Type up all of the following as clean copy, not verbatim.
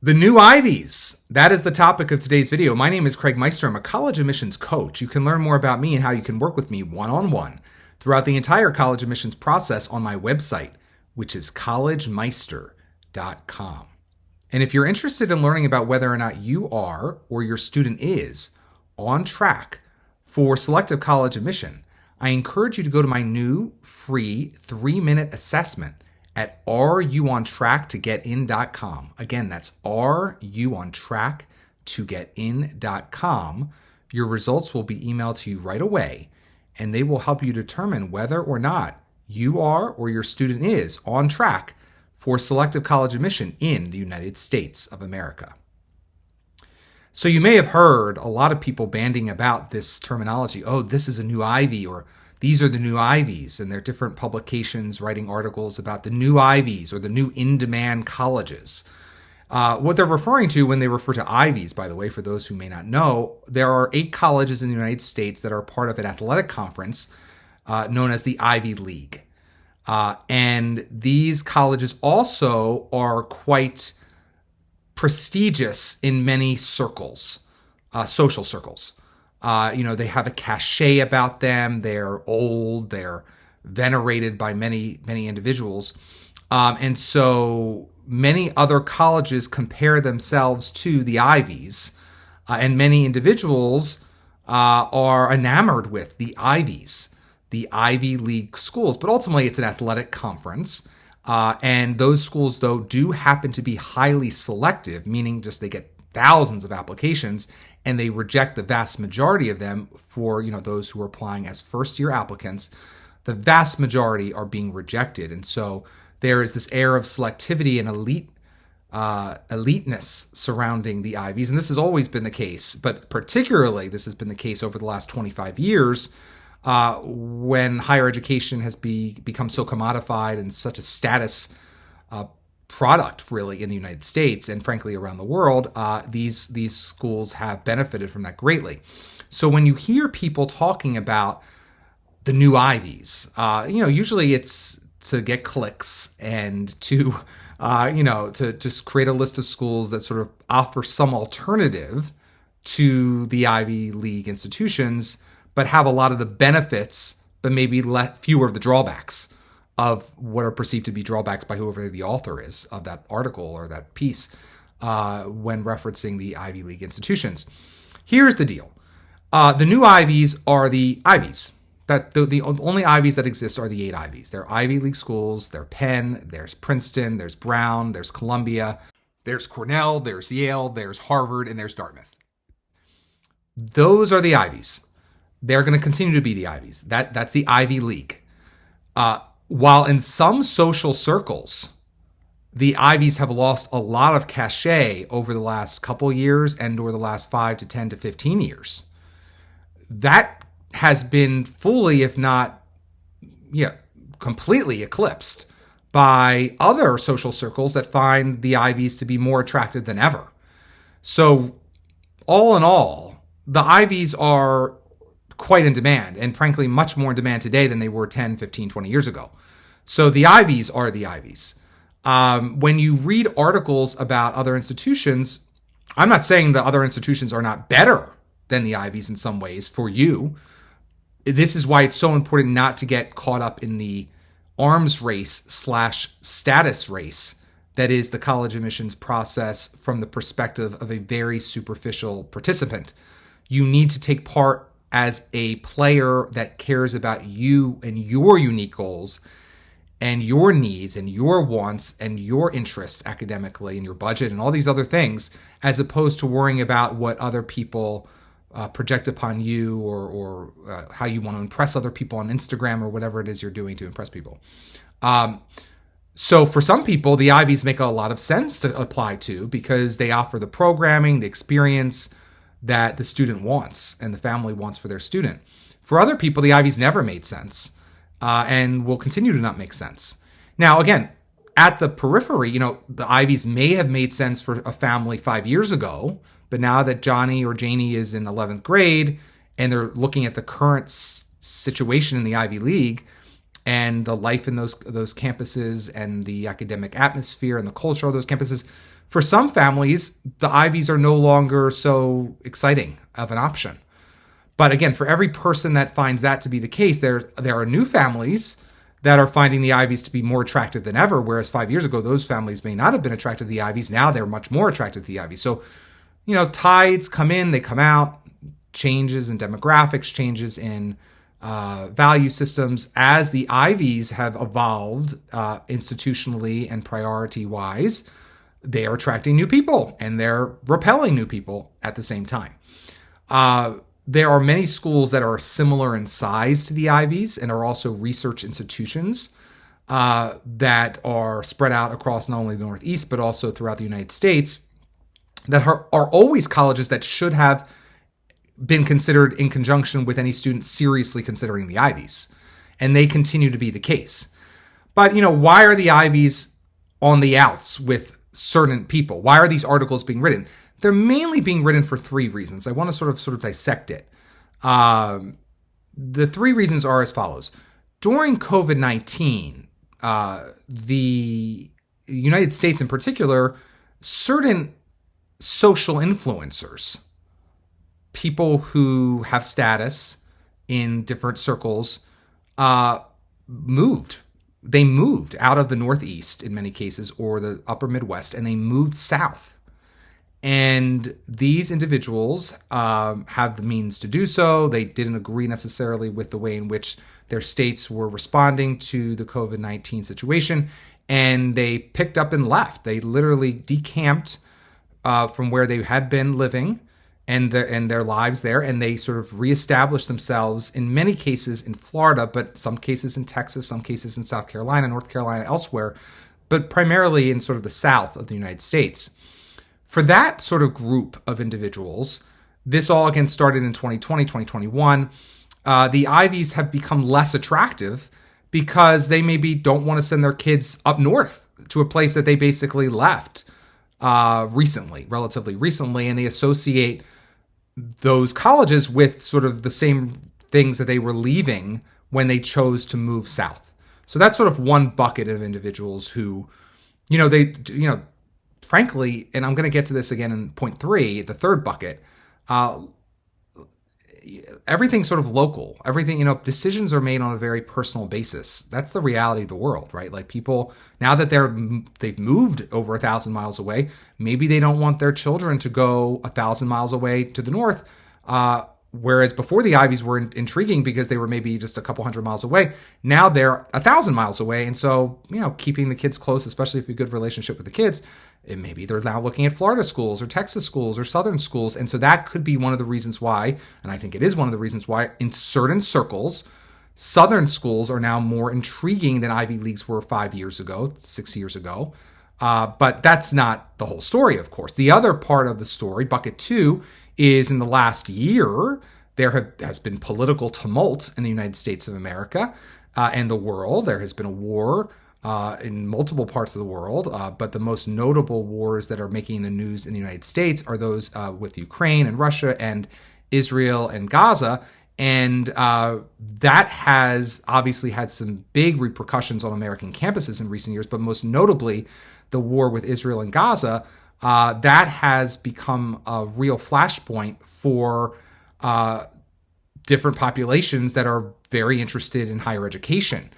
The new Ivies. That is the topic of today's video. My name is Craig Meister. I'm a college admissions coach. You can learn more about me and how you can work with me one-on-one throughout the entire college admissions process on my website, which is collegemeister.com. And if you're interested in learning about whether or not you are or your student is on track for selective college admission, I encourage you to go to my new free 3-minute assessment at areyouontracktogetin.com. Again, that's areyouontracktogetin.com. Your results will be emailed to you right away, and they will help you determine whether or not you are or your student is on track for selective college admission in the United States of America. So you may have heard a lot of people banding about this terminology. Oh, this is a new Ivy, or these are the new Ivies, and they're different publications writing articles about the new Ivies or the new in-demand colleges. What they're referring to when they refer to Ivies, by the way, for those who may not know, there are 8 colleges in the United States that are part of an athletic conference known as the Ivy League. And these colleges also are quite prestigious in many circles, social circles. They have a cachet about them. They're old. They're venerated by many, many individuals. And so many other colleges compare themselves to the Ivies. And many individuals are enamored with the Ivies, the Ivy League schools. But ultimately, it's an athletic conference. And those schools, though, do happen to be highly selective, meaning just they get thousands of applications, and they reject the vast majority of them for, those who are applying as first-year applicants. The vast majority are being rejected. And so there is this air of selectivity and eliteness surrounding the Ivies. And this has always been the case, but particularly this has been the case over the last 25 years when higher education has become so commodified and such a status product, really, in the United States and frankly around the world. These schools have benefited from that greatly. So when you hear people talking about the new Ivies, usually it's to get clicks and to just create a list of schools that sort of offer some alternative to the Ivy League institutions, but have a lot of the benefits, but maybe fewer of the drawbacks of what are perceived to be drawbacks by whoever the author is of that article or that piece when referencing the Ivy League institutions. Here's the deal. The new Ivies are the Ivies. The only Ivies that exist are the 8 Ivies. They're Ivy League schools. They're Penn, there's Princeton, there's Brown, there's Columbia, there's Cornell, there's Yale, there's Harvard, and there's Dartmouth. Those are the Ivies. They're going to continue to be the Ivies. That's the Ivy League. While in some social circles, the Ivies have lost a lot of cachet over the last couple years and over the last 5 to 10 to 15 years, that has been fully, if not completely eclipsed by other social circles that find the Ivies to be more attractive than ever. So all in all, the Ivies are quite in demand, and frankly, much more in demand today than they were 10, 15, 20 years ago. So the Ivies are the Ivies. When you read articles about other institutions, I'm not saying the other institutions are not better than the Ivies in some ways for you. This is why it's so important not to get caught up in the arms race / status race that is the college admissions process from the perspective of a very superficial participant. You need to take part as a player that cares about you and your unique goals and your needs and your wants and your interests academically and your budget and all these other things, as opposed to worrying about what other people project upon you or how you want to impress other people on Instagram or whatever it is you're doing to impress people. So for some people, the Ivies make a lot of sense to apply to because they offer the programming, the experience that the student wants and the family wants for their student. For other people, the Ivies never made sense and will continue to not make sense. Now, again, at the periphery, the Ivies may have made sense for a family 5 years ago, but now that Johnny or Janie is in 11th grade and they're looking at the current situation in the Ivy League and the life in those campuses and the academic atmosphere and the culture of those campuses, For some families, the Ivies are no longer so exciting of an option. But again, for every person that finds that to be the case, there are new families that are finding the Ivies to be more attractive than ever, whereas 5 years ago, those families may not have been attracted to the Ivies. Now they're much more attracted to the Ivies. So, tides come in, they come out, changes in demographics, changes in value systems. As the Ivies have evolved institutionally and priority-wise, they are attracting new people and they're repelling new people at the same time. There are many schools that are similar in size to the Ivies and are also research institutions that are spread out across not only the Northeast, but also throughout the United States, that are always colleges that should have been considered in conjunction with any student seriously considering the Ivies. And they continue to be the case. But, why are the Ivies on the outs with certain people? Why are these articles being written? They're mainly being written for three reasons. I want to sort of dissect it. The three reasons are as follows. During COVID-19, the United States in particular, certain social influencers, people who have status in different circles, moved. They moved out of the Northeast in many cases, or the upper Midwest, and they moved south. And these individuals have the means to do so. They didn't agree necessarily with the way in which their states were responding to the COVID-19 situation, and they picked up and left. They literally decamped from where they had been living and their lives there, and they sort of reestablished themselves in many cases in Florida, but some cases in Texas, some cases in South Carolina, North Carolina, elsewhere, but primarily in sort of the south of the United States. For that sort of group of individuals, this all again started in 2020, 2021. The Ivies have become less attractive because they maybe don't want to send their kids up north to a place that they basically left relatively recently, and they associate those colleges with sort of the same things that they were leaving when they chose to move south. So that's sort of one bucket of individuals who, frankly, and I'm going to get to this again in point 3, the third bucket, everything's sort of local. Everything, decisions are made on a very personal basis. That's the reality of the world, right? Like people, now that they've moved over 1,000 miles away, maybe they don't want their children to go 1,000 miles away to the north. Whereas before the Ivies were intriguing because they were maybe just a couple hundred miles away. Now they're 1,000 miles away. And so, keeping the kids close, especially if you have a good relationship with the kids, maybe they're now looking at Florida schools or Texas schools or Southern schools. And so that could be one of the reasons why, and I think it is one of the reasons why, in certain circles, Southern schools are now more intriguing than Ivy Leagues were 5 years ago, 6 years ago. But that's not the whole story, of course. The other part of the story, bucket 2, is in the last year, there has been political tumult in the United States of America and the world. There has been a war in multiple parts of the world, but the most notable wars that are making the news in the United States are those with Ukraine and Russia and Israel and Gaza. And that has obviously had some big repercussions on American campuses in recent years, but most notably the war with Israel and Gaza. That has become a real flashpoint for different populations that are very interested in higher education.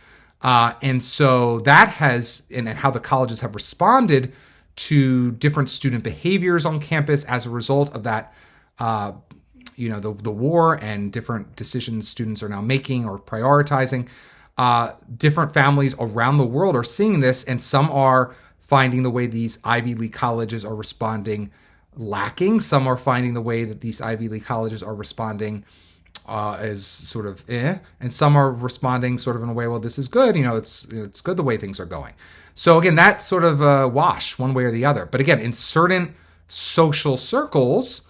And so that has, and how the colleges have responded to different student behaviors on campus as a result of that, the war and different decisions students are now making or prioritizing. Different families around the world are seeing this, and some are finding the way these Ivy League colleges are responding lacking. Some are finding the way that these Ivy League colleges are responding as sort of and some are responding sort of in a way, well, this is good, it's good the way things are going. So again, that's sort of a wash one way or the other. But again, in certain social circles,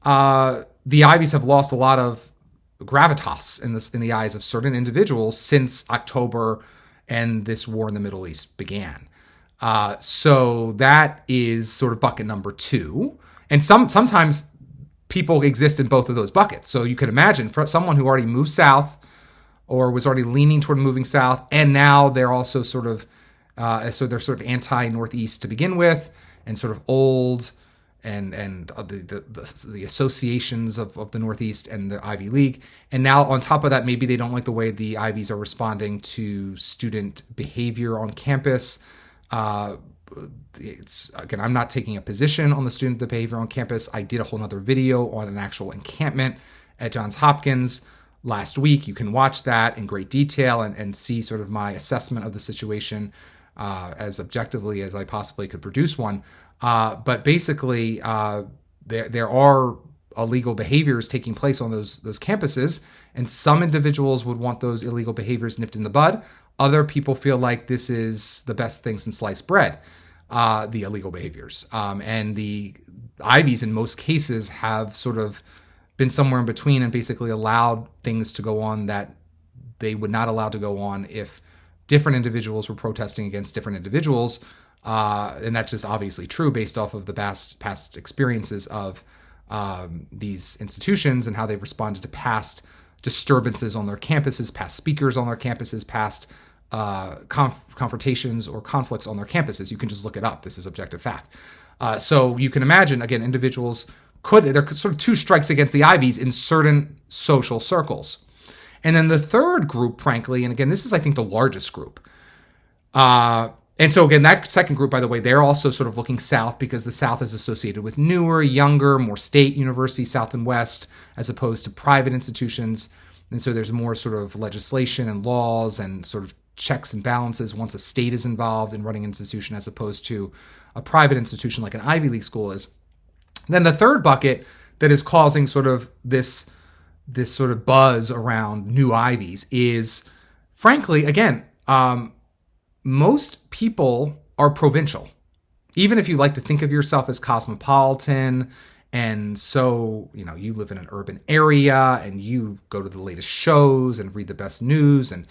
the Ivies have lost a lot of gravitas in the eyes of certain individuals since October and this war in the Middle East began. So that is sort of bucket number 2. And sometimes people exist in both of those buckets. So you could imagine for someone who already moved south or was already leaning toward moving south, and now they're also sort of, so they're sort of anti-Northeast to begin with, and sort of old and the associations of the Northeast and the Ivy League. And now on top of that, maybe they don't like the way the Ivies are responding to student behavior on campus. Again, I'm not taking a position on the student behavior on campus. I did a whole nother video on an actual encampment at Johns Hopkins last week. You can watch that in great detail and see sort of my assessment of the situation as objectively as I possibly could produce one. But basically, there are illegal behaviors taking place on those campuses, and some individuals would want those illegal behaviors nipped in the bud. Other people feel like this is the best thing since sliced bread, the illegal behaviors. And the Ivies, in most cases, have sort of been somewhere in between and basically allowed things to go on that they would not allow to go on if different individuals were protesting against different individuals. And that's just obviously true based off of the past experiences of these institutions and how they've responded to past disturbances on their campuses, past speakers on their campuses, past confrontations or conflicts on their campuses. You can just look it up. This is objective fact. So you can imagine, again, individuals there are sort of two strikes against the Ivies in certain social circles. And then the third group, frankly, and again, this is, I think, the largest group. And so, again, that second group, by the way, they're also sort of looking south because the South is associated with newer, younger, more state universities, South and West, as opposed to private institutions. And so there's more sort of legislation and laws and sort of checks and balances once a state is involved in running an institution as opposed to a private institution like an Ivy League school is. Then the third bucket that is causing sort of this sort of buzz around new Ivies is, frankly, again, most people are provincial. Even if you like to think of yourself as cosmopolitan, and so, you live in an urban area and you go to the latest shows and read the best news, and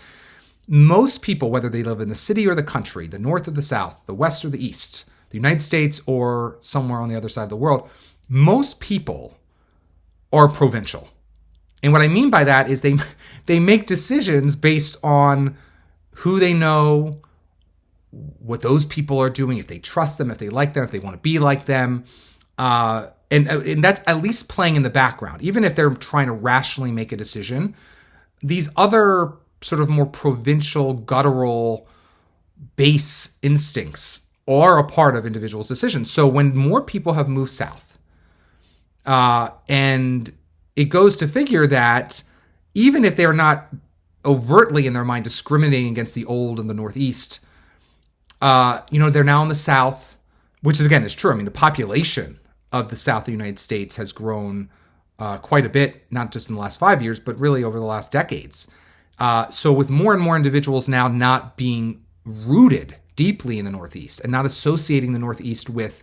most people, whether they live in the city or the country, the north or the south, the west or the east, the United States or somewhere on the other side of the world, most people are provincial. And what I mean by that is they make decisions based on who they know, what those people are doing, if they trust them, if they like them, if they want to be like them. And that's at least playing in the background. Even if they're trying to rationally make a decision, these other sort of more provincial, guttural base instincts are a part of individuals' decisions. So when more people have moved south, and it goes to figure that even if they're not overtly in their mind discriminating against the old and the Northeast, they're now in the South, which is, again, is true. I mean, the population of the South of the United States has grown quite a bit, not just in the last 5 years, but really over the last decades. So with more and more individuals now not being rooted deeply in the Northeast and not associating the Northeast with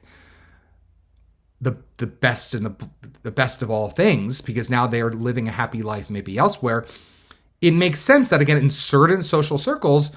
the best and the best of all things, because now they are living a happy life maybe elsewhere, it makes sense that, again, in certain social circles,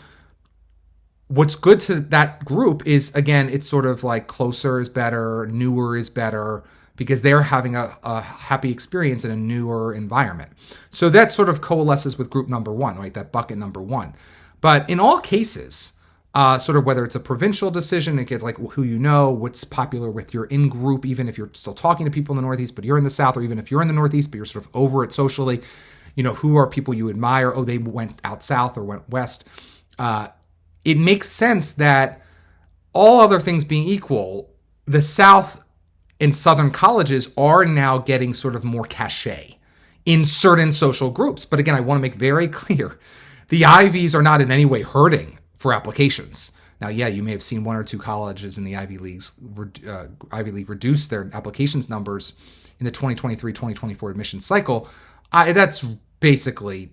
what's good to that group is, again, it's sort of like closer is better, newer is better, because they're having a happy experience in a newer environment. So that sort of coalesces with group number one, right? That bucket number one. But in all cases, sort of whether it's a provincial decision, it gets like who you know, what's popular with your in-group, even if you're still talking to people in the Northeast, but you're in the South, or even if you're in the Northeast, but you're sort of over it socially, who are people you admire? Oh, they went out South or went West. It makes sense that all other things being equal, the South and Southern colleges are now getting sort of more cachet in certain social groups. But again, I want to make very clear, the Ivies are not in any way hurting for applications. Now, yeah, you may have seen one or two colleges in the Ivy League reduce their applications numbers in the 2023-2024 admission cycle. That's basically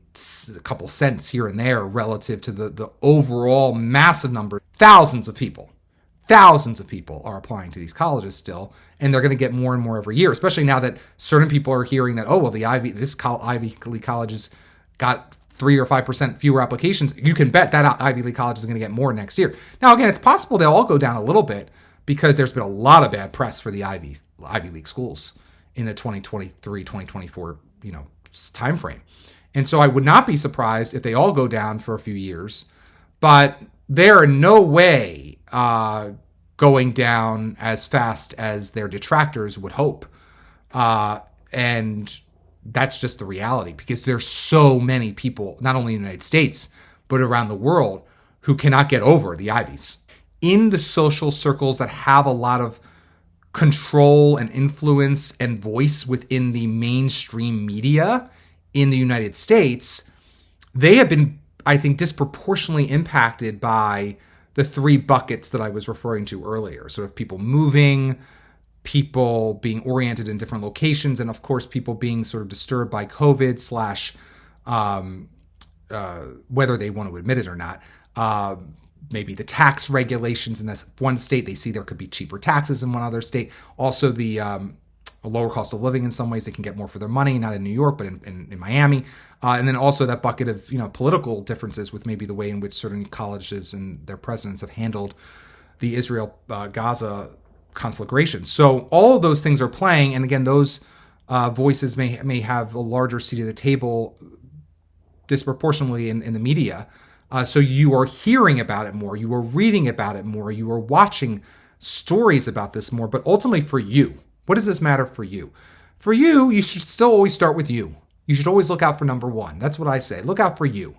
a couple cents here and there relative to the overall massive number. Thousands of people are applying to these colleges still, and they're going to get more and more every year, especially now that certain people are hearing that, the Ivy League colleges got 3 or 5% fewer applications. You can bet that Ivy League college is going to get more next year. Now, again, it's possible they'll all go down a little bit because there's been a lot of bad press for the Ivy League schools in the 2023-2024, time frame. And so I would not be surprised if they all go down for a few years, but there are no way going down as fast as their detractors would hope. And that's just the reality, because there's so many people, not only in the United States, but around the world, who cannot get over the Ivies. In the social circles that have a lot of control and influence and voice within the mainstream media in the United States, they have been, I think, disproportionately impacted by the three buckets that I was referring to earlier. Sort of people moving, people being oriented in different locations, and of course, people being sort of disturbed by COVID slash whether they want to admit it or not. Maybe the tax regulations in this one state, they see there could be cheaper taxes in one other state. Also, the lower cost of living in some ways, they can get more for their money, not in New York, but in Miami. And then also that bucket of, political differences with maybe the way in which certain colleges and their presidents have handled the Israel-Gaza conflagration. So all of those things are playing. And again, those voices may have a larger seat at the table disproportionately in the media. So you are hearing about it more, you are reading about it more, you are watching stories about this more. But ultimately for you, what does this matter for you? For you, you should still always start with you. You should always look out for number one. That's what I say. Look out for you.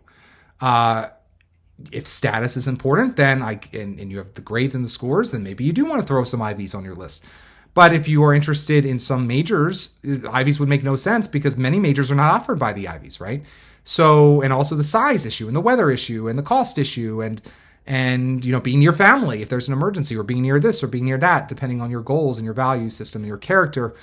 If status is important, then and you have the grades and the scores, then maybe you do want to throw some Ivies on your list. But if you are interested in some majors, Ivies would make no sense, because many majors are not offered by the Ivies, right? So, and also the size issue and the weather issue and the cost issue and being near family if there's an emergency, or being near this or being near that, depending on your goals and your value system and your character.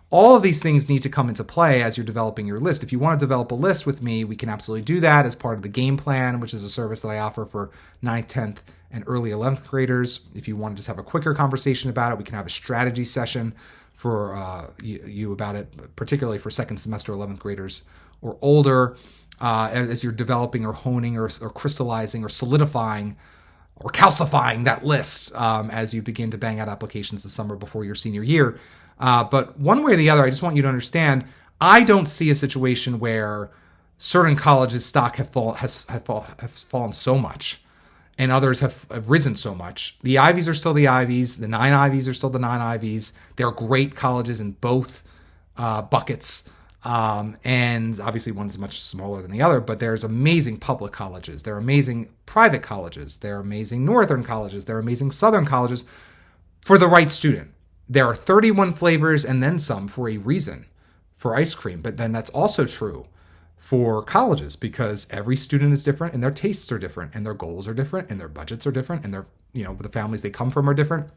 All of these things need to come into play as you're developing your list. If you want to develop a list with me, we can absolutely do that as part of the Game Plan, which is a service that I offer for 9th, 10th, and early 11th graders. If you want to just have a quicker conversation about it, we can have a strategy session for you about it, particularly for second semester 11th graders or older, as you're developing or honing or crystallizing or solidifying or calcifying that list as you begin to bang out applications this summer before your senior year. But one way or the other, I just want you to understand, I don't see a situation where certain colleges' stock has fallen so much and others have risen so much. The Ivies are still the Ivies. The 9 Ivies are still the 9 Ivies. They're great colleges in both buckets. And obviously one's much smaller than the other, but there's amazing public colleges. There are amazing private colleges. There are amazing northern colleges. There are amazing southern colleges for the right student. There are 31 flavors and then some for a reason for ice cream. But then that's also true for colleges, because every student is different and their tastes are different and their goals are different and their budgets are different and their, the families they come from are different.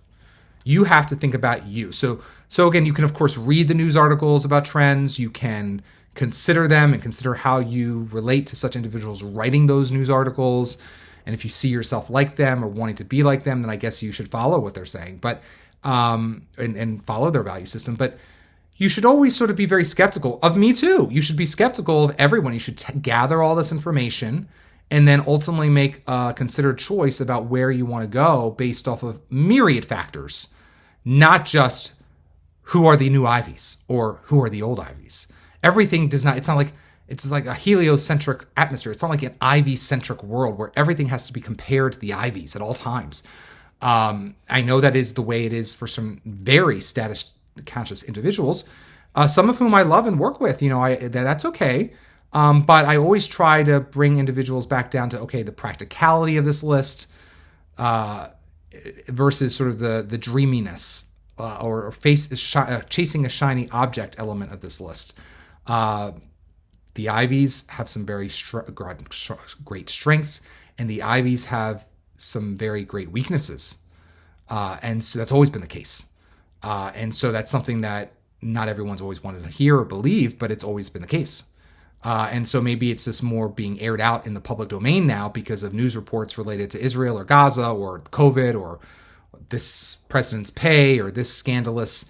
You have to think about you. So again, you can of course read the news articles about trends. You can consider them and consider how you relate to such individuals writing those news articles. And if you see yourself like them or wanting to be like them, then I guess you should follow what they're saying. But and follow their value system. But you should always sort of be very skeptical of me too. You should be skeptical of everyone. You should gather all this information and then ultimately make a considered choice about where you want to go based off of myriad factors, not just who are the new Ivies or who are the old Ivies. Everything does not, it's like a heliocentric atmosphere. It's not like an Ivy-centric world where everything has to be compared to the Ivies at all times. I know that is the way it is for some very status conscious individuals, some of whom I love and work with. That's okay. But I always try to bring individuals back down to, okay, the practicality of this list versus sort of the dreaminess or chasing a shiny object element of this list. The Ivies have some very great strengths, and the Ivies have some very great weaknesses. And so that's always been the case. And so that's something that not everyone's always wanted to hear or believe, but it's always been the case. And so maybe it's just more being aired out in the public domain now because of news reports related to Israel or Gaza or COVID or this president's pay or this scandalous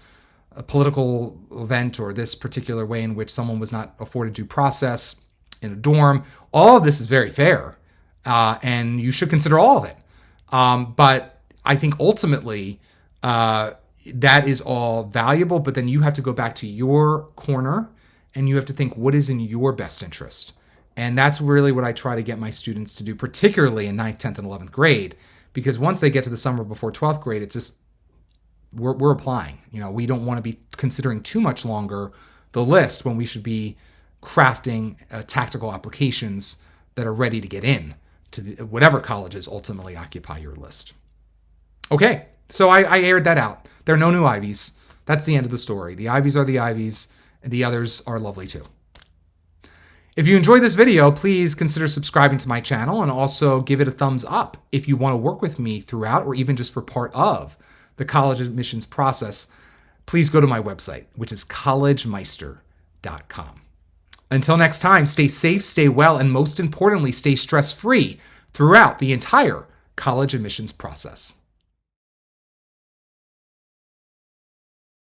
political event or this particular way in which someone was not afforded due process in a dorm. All of this is very fair, and you should consider all of it. But I think ultimately that is all valuable, but then you have to go back to your corner and you have to think what is in your best interest. And that's really what I try to get my students to do, particularly in 9th, 10th, and 11th grade, because once they get to the summer before 12th grade, it's just we're applying. We don't want to be considering too much longer the list when we should be crafting tactical applications that are ready to get in to whatever colleges ultimately occupy your list. Okay, so I aired that out. There are no new Ivies. That's the end of the story. The Ivies are the Ivies, and the others are lovely too. If you enjoyed this video, please consider subscribing to my channel and also give it a thumbs up if you want to work with me throughout or even just for part of the college admissions process. Please go to my website, which is collegemeister.com. Until next time, stay safe, stay well, and most importantly, stay stress-free throughout the entire college admissions process.